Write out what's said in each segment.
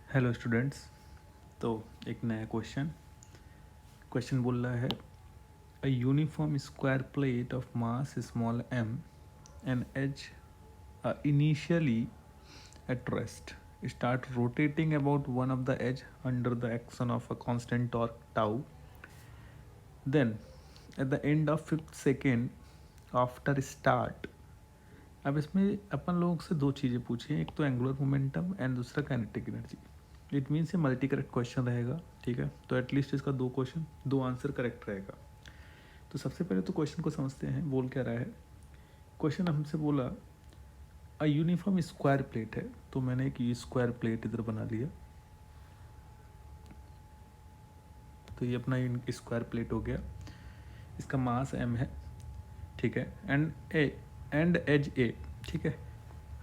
Hello students. तो एक नया क्वेश्चन बोल रहा है a uniform square plate of mass small m and edge initially at rest start rotating about one of the edge under the action of a constant torque tau. Then at the end of 5th second after start, अब इसमें अपन लोगों से दो चीज़ें पूछी हैं, एक तो एंगुलर मोमेंटम एंड दूसरा काइनेटिक एनर्जी। इट मीन्स ये मल्टी करेक्ट क्वेश्चन रहेगा, ठीक है। तो एटलीस्ट इसका दो आंसर करेक्ट रहेगा। तो सबसे पहले तो क्वेश्चन को समझते हैं, बोल क्या रहा है। क्वेश्चन हमसे बोला अ यूनिफॉर्म स्क्वायर प्लेट है, तो मैंने एक स्क्वायर प्लेट इधर बना लिया। तो ये अपना स्क्वायर प्लेट हो गया, इसका मास m है, ठीक है। एंड एज a, ठीक है।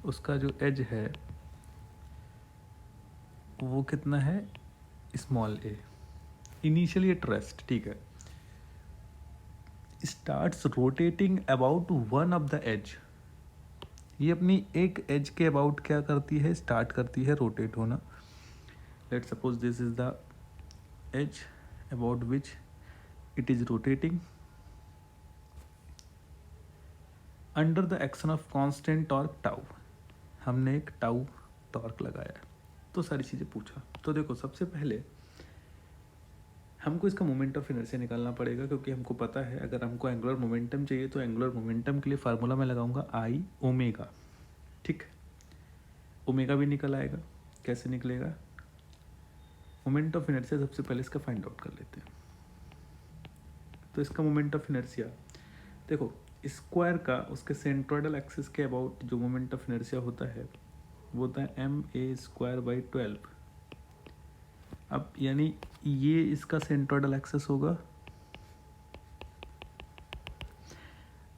उसका जो एज है वो कितना है, small a। Initially at rest, ठीक है। Starts rotating about one of the edge, ये अपनी एक एज के अबाउट क्या करती है, स्टार्ट करती है रोटेट होना। Let suppose this is the edge about which it is rotating under the action of constant torque tau. हमने एक टाउ टॉर्क लगाया, तो सारी चीज़ें पूछा। तो देखो सबसे पहले हमको इसका मोमेंट ऑफ इनर्शिया निकालना पड़ेगा, क्योंकि हमको पता है अगर हमको एंगुलर मोमेंटम चाहिए तो एंगुलर मोमेंटम के लिए फार्मूला मैं लगाऊंगा आई ओमेगा, ठीक। ओमेगा भी निकल आएगा। कैसे निकलेगा, मोमेंट ऑफ इनर्शिया सबसे पहले इसका फाइंड आउट कर लेते हैं। तो इसका मोमेंट ऑफ इनर्शिया देखो, स्क्वायर का उसके सेंट्रोइडल एक्सिस के अबाउट जो मोमेंट ऑफ इनर्शिया होता है वो होता है ma²/12। अब यानी ये इसका सेंट्रोइडल एक्सिस होगा,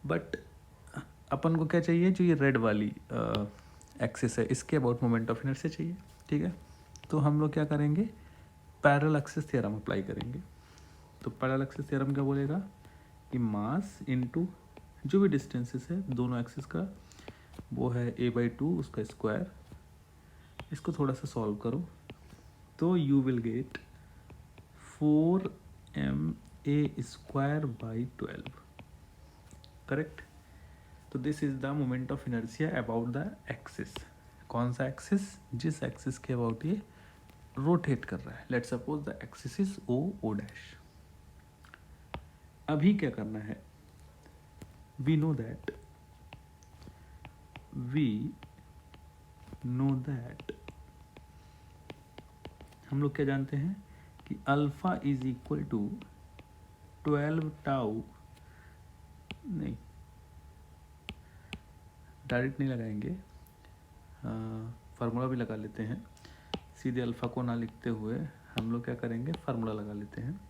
बट अपन को क्या चाहिए, जो ये रेड वाली एक्सिस है इसके अबाउट मोमेंट ऑफ इनर्शिया चाहिए, ठीक है। तो हम लोग क्या करेंगे, पैरेलल एक्सिस थ्योरम अप्लाई करेंगे। तो पैरेलल एक्सिस थ्योरम क्या बोलेगा कि मास इनटू जो भी डिस्टेंसेस है दोनों एक्सिस का, वो है a/2 उसका स्क्वायर। इसको थोड़ा सा सॉल्व करो तो you will get 4ma²/12, correct. तो this is the moment of inertia about the axis. कौन सा एक्सिस, जिस एक्सिस के अबाउट ये रोटेट कर रहा है। Let suppose the axis is o'। अभी क्या करना है, वी नो दैट हम लोग क्या जानते हैं कि alpha is equal to 12 tau, नहीं डायरेक्ट नहीं लगाएंगे, फार्मूला भी लगा लेते हैं। सीधे अल्फ़ा को ना लिखते हुए हम लोग क्या करेंगे, फार्मूला लगा लेते हैं।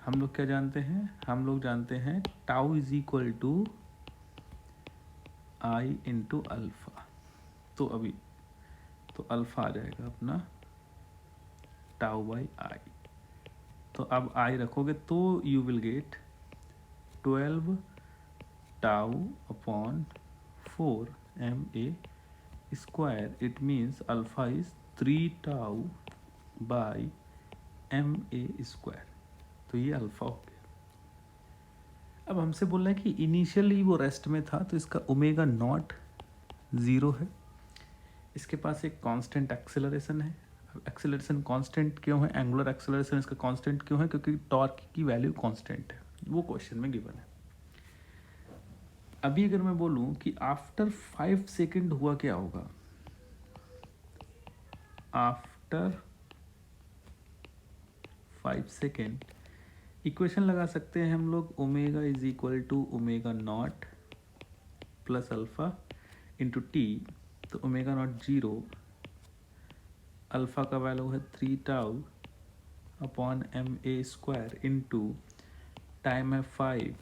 हम लोग क्या जानते हैं, हम लोग जानते हैं tau is equal to I into alpha. तो अभी तो अल्फ़ा आ जाएगा अपना टाउ/आई। तो अब आई रखोगे तो यू विल गेट 12 टाउ/4ma²। इट मीन्स अल्फ़ा इज 3 टाउ/ma²। तो ये अल्फ़ा हो गया। अब हमसे बोल रहा है कि इनिशियली वो रेस्ट में था, तो इसका ओमेगा नॉट 0 है। इसके पास एक कांस्टेंट एक्सेलरेशन है। अब एक्सेलरेशन कांस्टेंट क्यों है, एंगुलर एक्सेलरेशन इसका कांस्टेंट क्यों है, क्योंकि टॉर्क की वैल्यू कांस्टेंट है, वो क्वेश्चन में गिवन है। अभी अगर मैं बोलूं कि आफ्टर 5 सेकेंड हुआ क्या होगा, आफ्टर 5 सेकेंड इक्वेशन लगा सकते हैं हम लोग, omega is equal to omega not plus alpha into t. तो ओमेगा नॉट 0, अल्फ़ा का वैल्यू है 3 टाउ/ma² इंटू टाइम है 5।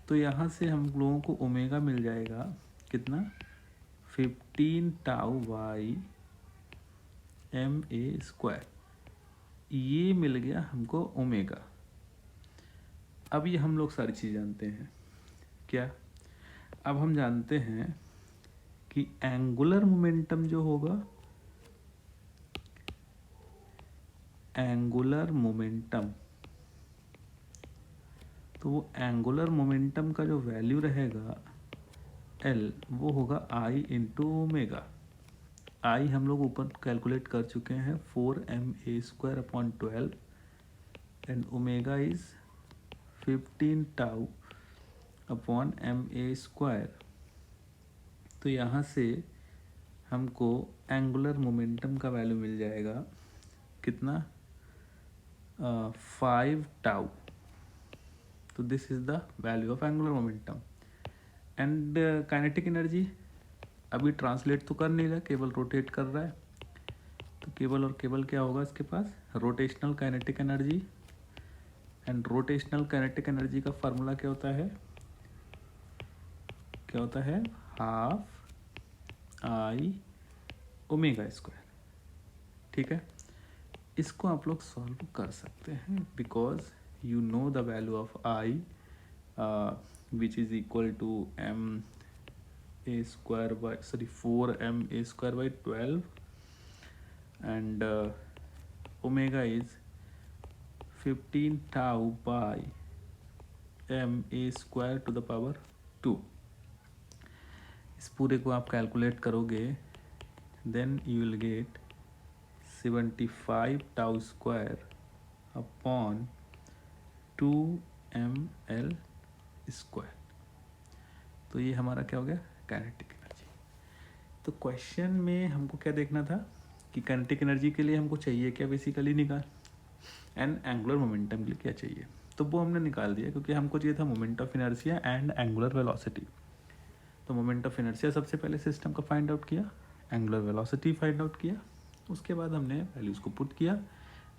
तो यहाँ से हम लोगों को ओमेगा मिल जाएगा कितना, 15 टाउ/ma²। ये मिल गया हमको ओमेगा। अब ये हम लोग सारी चीज़ जानते हैं क्या, अब हम जानते हैं कि एंगुलर मोमेंटम जो होगा एंगुलर मोमेंटम, तो वो एंगुलर मोमेंटम का जो वैल्यू रहेगा एल, वो होगा आई इंटू ओमेगा। आई हम लोग ऊपर कैलकुलेट कर चुके हैं 4ma² upon 12 and omega is 15 tau upon ma²। तो यहाँ से हमको एंगुलर मोमेंटम का वैल्यू मिल जाएगा कितना, 5 टाउ। तो this is the value of angular momentum. And kinetic energy अभी ट्रांसलेट तो कर नहीं रहा, केवल रोटेट कर रहा है। तो केवल और केवल क्या होगा इसके पास, rotational kinetic energy. And rotational kinetic energy का फार्मूला क्या होता है, हाफ आई ओमेगा स्क्वायर। ठीक है, इसको आप लोग सॉल्व कर सकते हैं because you know the value of I which is equal to ma² by 4ma² by 12 and omega is 15 tau by ma² to the power 2। इस पूरे को आप कैलकुलेट करोगे then you will get 75 tau square upon 2ml square. तो ये हमारा क्या हो गया, काइनेटिक एनर्जी। तो क्वेश्चन में हमको क्या देखना था कि काइनेटिक एनर्जी के लिए हमको चाहिए क्या, बेसिकली निकाल, एंड एंगुलर मोमेंटम के लिए क्या चाहिए। तो वो हमने निकाल दिया क्योंकि हमको चाहिए था moment of inertia and angular velocity. तो मोमेंट ऑफ इनर्शिया सबसे पहले सिस्टम का फाइंड आउट किया, एंगुलर वेलोसिटी फाइंड आउट किया, उसके बाद हमने वैल्यूज़ को पुट किया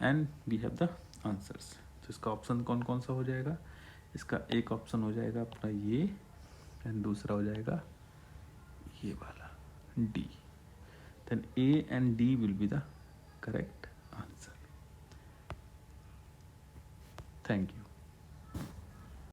and we have the answers. तो इसका ऑप्शन कौन कौन सा हो जाएगा, इसका एक ऑप्शन हो जाएगा अपना ये एंड दूसरा हो जाएगा ये वाला D. Then A and D will be the correct answer. Thank you.